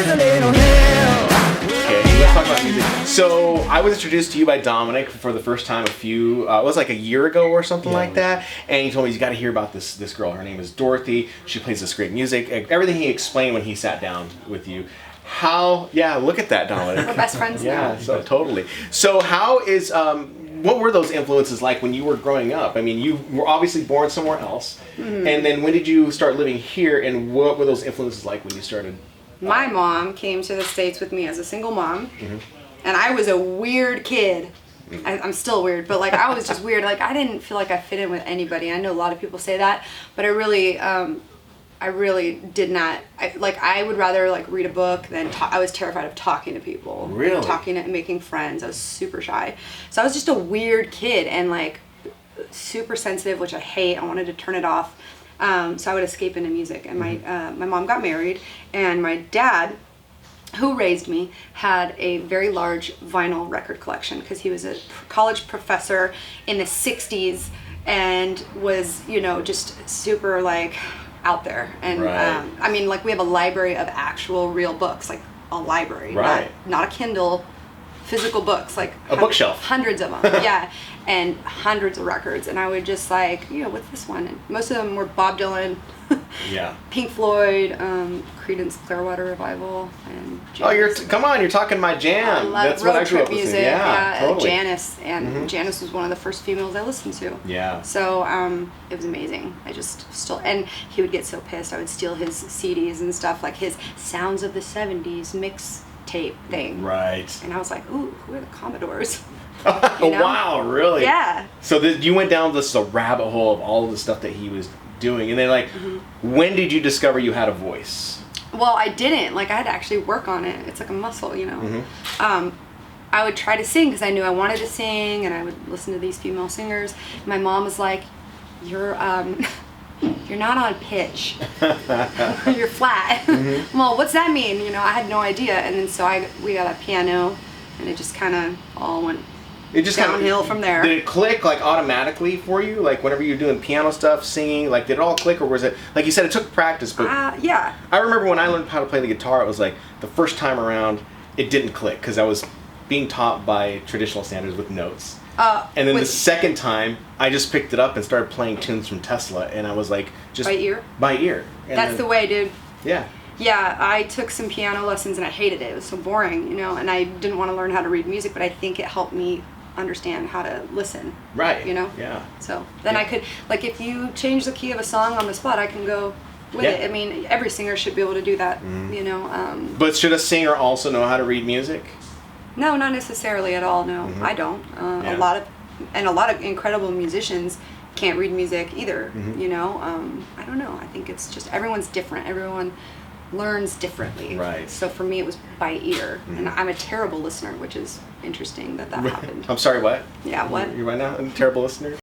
there's a little hill. Okay, let's talk about music. So I was introduced to you by Dominic for the first time it was like a year ago or something like that. And he told me, you got to hear about this girl. Her name is Dorothy. She plays this great music. Everything he explained when he sat down with you. Look at that, Dominic. We're best friends now. Yeah, so totally. So what were those influences like when you were growing up? I mean, you were obviously born somewhere else. Mm-hmm. And then when did you start living here, and what were those influences like when you started? My mom came to the States with me as a single mom, mm-hmm. and I was a weird kid. I'm still weird, but like I was just weird. Like I didn't feel like I fit in with anybody. I know a lot of people say that, but I really did not. I would rather like read a book than talk. I was terrified of talking to people. Really? Talking and making friends. I was super shy. So I was just a weird kid and like super sensitive, which I hate. I wanted to turn it off. So I would escape into music. And my mom got married, and my dad, who raised me, had a very large vinyl record collection because he was a college professor in the 60s and was, just super like out there. And right. I mean, like we have a library of actual real books, like a library, right. not a Kindle, physical books, like a bookshelf, hundreds of them. Yeah. And hundreds of records, and I would just like, what's this one? And most of them were Bob Dylan, yeah, Pink Floyd, Creedence Clearwater Revival, and Janis. Come on, you're talking my jam. I love That's road what I grew trip up music. listening. Yeah, totally. Janis, and Janis was one of the first females I listened to. Yeah. So it was amazing. I just and he would get so pissed. I would steal his CDs and stuff, like his Sounds of the 70s mix tape thing. Right. And I was like, ooh, who are the Commodores? Wow, really? Yeah. So you went down this rabbit hole of all of the stuff that he was doing, and then when did you discover you had a voice? Well, I didn't. Like I had to actually work on it. It's like a muscle, I would try to sing because I knew I wanted to sing, and I would listen to these female singers. My mom was like, "You're not on pitch. You're flat." Well, what's that mean? I had no idea. And then so we got a piano, and it just kind of all went. It just downhill from there. Did it click like automatically for you? Like whenever you're doing piano stuff, singing, like did it all click, or was it like you said it took practice? But yeah. I remember when I learned how to play the guitar, it was like the first time around it didn't click because I was being taught by traditional standards with notes. And then the second time I just picked it up and started playing tunes from Tesla, and I was like just by ear. By ear. And that's the way, dude. Yeah. Yeah, I took some piano lessons and I hated it. It was so boring, and I didn't want to learn how to read music, but I think it helped me understand how to listen. Right. Yeah. So then I could, like, if you change the key of a song on the spot, I can go with it. I mean, every singer should be able to do that, But should a singer also know how to read music? No, not necessarily at all. No, I don't. A lot of incredible musicians can't read music either. I don't know. I think it's just everyone's different. Everyone learns differently. Right. So for me, it was by ear, and I'm a terrible listener, which is interesting that happened. I'm sorry, what? Yeah, what? You're right now a terrible listener?